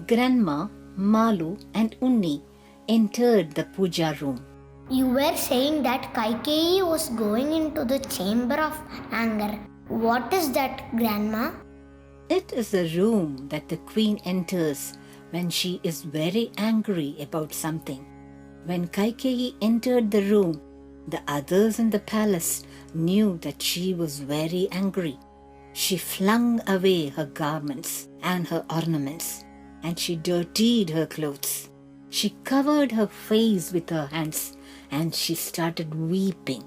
Grandma, Malu, and Unni entered the puja room. You were saying that Kaikeyi was going into the chamber of anger. What is that, Grandma? It is a room that the queen enters when she is very angry about something. When Kaikeyi entered the room, the others in the palace knew that she was very angry. She flung away her garments and her ornaments, and she dirtied her clothes. She covered her face with her hands, and she started weeping.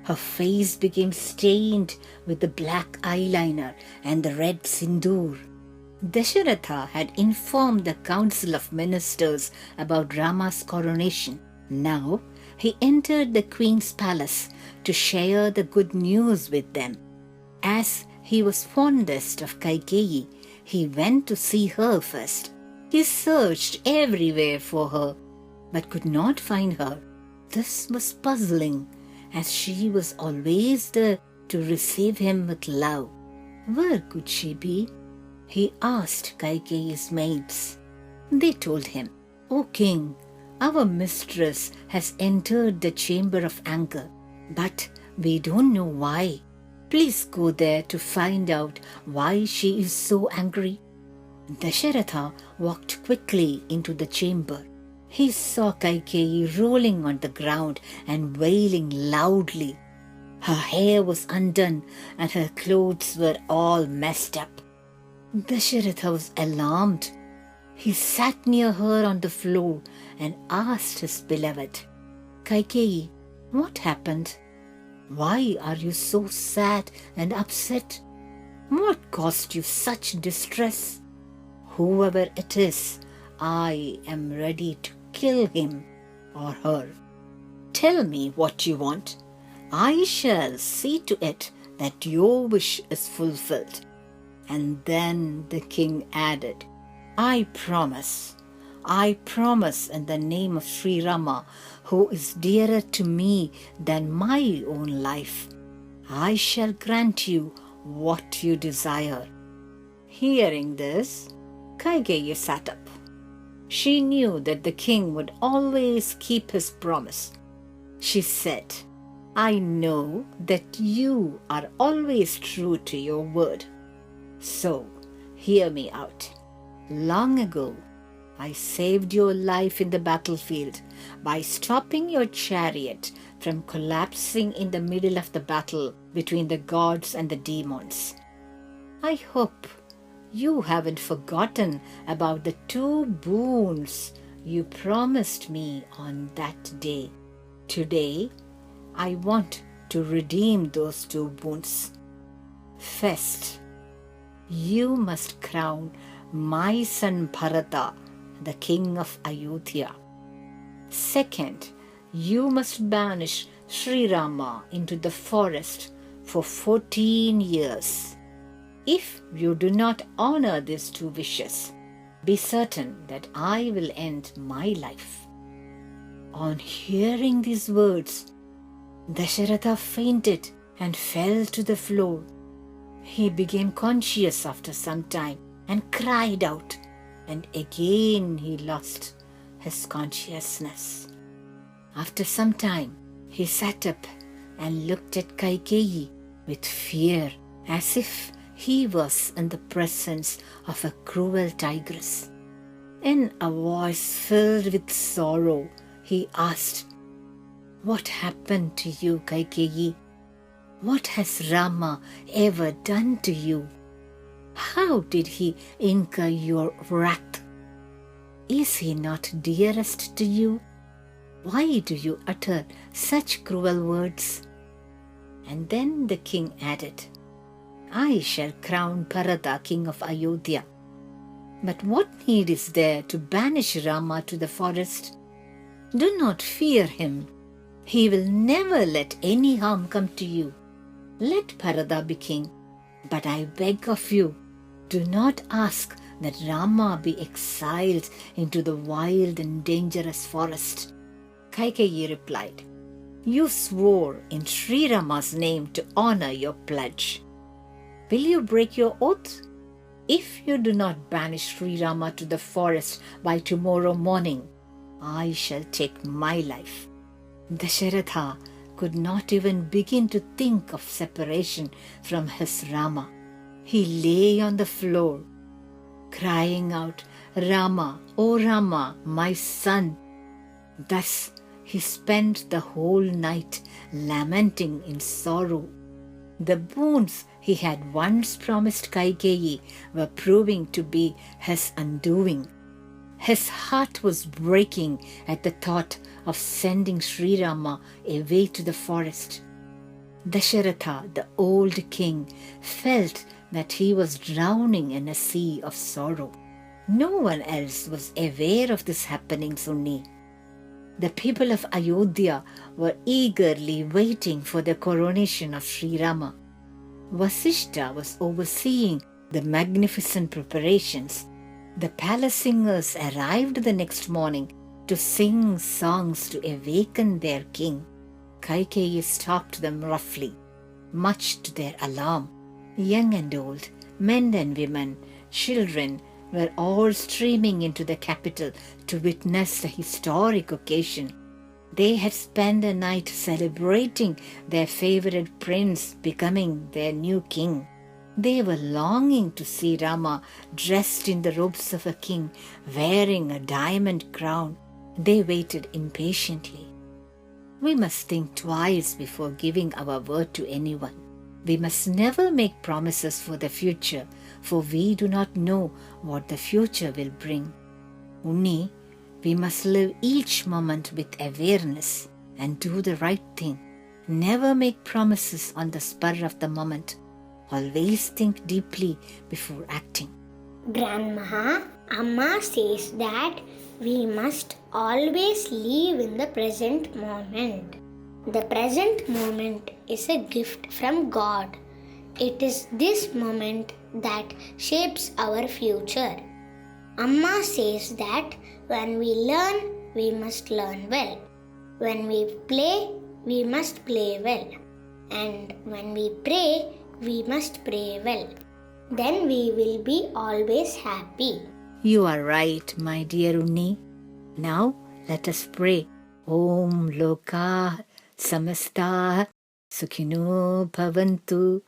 Her face became stained with the black eyeliner and the red sindoor. Dasharatha had informed the council of ministers about Rama's coronation. Now he entered the queen's palace to share the good news with them. As he was fondest of Kaikeyi, he went to see her first. He searched everywhere for her, but could not find her. This was puzzling, as she was always there to receive him with love. Where could she be? He asked Kaikeyi's maids. They told him, "O king, our mistress has entered the chamber of anger, but we don't know why. Please go there to find out why she is so angry." Dasharatha walked quickly into the chamber. He saw Kaikeyi rolling on the ground and wailing loudly. Her hair was undone and her clothes were all messed up. Dasharatha was alarmed. He sat near her on the floor and asked his beloved, "Kaikeyi, what happened? Why are you so sad and upset? What caused you such distress? Whoever it is, I am ready to kill him or her. Tell me what you want. I shall see to it that your wish is fulfilled." And then the king added, I promise in the name of Sri Rama, who is dearer to me than my own life, I shall grant you what you desire." Hearing this, Kaikeyi sat up. She knew that the king would always keep his promise. She said, "I know that you are always true to your word. So, hear me out. Long ago, I saved your life in the battlefield by stopping your chariot from collapsing in the middle of the battle between the gods and the demons. I hope you haven't forgotten about the 2 boons you promised me on that day. Today, I want to redeem those 2 boons. First, you must crown my son Bharata, the king of Ayodhya. Second, you must banish Sri Rama into the forest for 14 years. If you do not honor these 2 wishes, be certain that I will end my life." On hearing these words, Dasharatha fainted and fell to the floor. He became conscious after some time and cried out, and again he lost his consciousness. After some time, he sat up and looked at Kaikeyi with fear, as if he was in the presence of a cruel tigress. In a voice filled with sorrow, he asked, "What happened to you, Kaikeyi? What has Rama ever done to you? How did he incur your wrath? Is he not dearest to you? Why do you utter such cruel words?" And then the king added, "I shall crown Bharata king of Ayodhya. But what need is there to banish Rama to the forest? Do not fear him. He will never let any harm come to you. Let Bharata be king, but I beg of you, do not ask that Rama be exiled into the wild and dangerous forest." Kaikeyi replied, "You swore in Sri Rama's name to honor your pledge. Will you break your oath?" If you do not banish Sri Rama to the forest by tomorrow morning, I shall take my life." Dasharatha could not even begin to think of separation from his Rama. He lay on the floor, crying out, "Rama, O Rama, my son." Thus he spent the whole night lamenting in sorrow. The boons he had once promised Kaikeyi were proving to be his undoing. His heart was breaking at the thought of sending Sri Rama away to the forest. Dasharatha, the old king, felt that he was drowning in a sea of sorrow. No one else was aware of this happening, Sunni. The people of Ayodhya were eagerly waiting for the coronation of Sri Rama. Vasishta was overseeing the magnificent preparations. The palace singers arrived the next morning to sing songs to awaken their king. Kaikeyi stopped them roughly, much to their alarm. Young and old, men and women, children were all streaming into the capital to witness the historic occasion. They had spent a night celebrating their favorite prince becoming their new king. They were longing to see Rama dressed in the robes of a king, wearing a diamond crown. They waited impatiently. We must think twice before giving our word to anyone. We must never make promises for the future, for we do not know what the future will bring. Unni, we must live each moment with awareness and do the right thing. Never make promises on the spur of the moment. Always think deeply before acting. Grandma, Amma says that we must always live in the present moment. The present moment is a gift from God. It is this moment that shapes our future. Amma says that when we learn, we must learn well. When we play, we must play well. And when we pray, we must pray well. Then we will be always happy. You are right, my dear Unni. Now let us pray. Om Lokah Samastah Sukhino Bhavantu.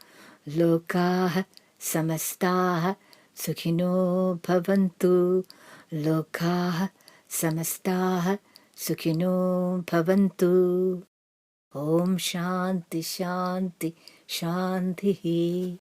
Lokah Samastah Sukhino Bhavantu. Lokah Samastah Sukhino Bhavantu. Om Shanti Shanti Shanti.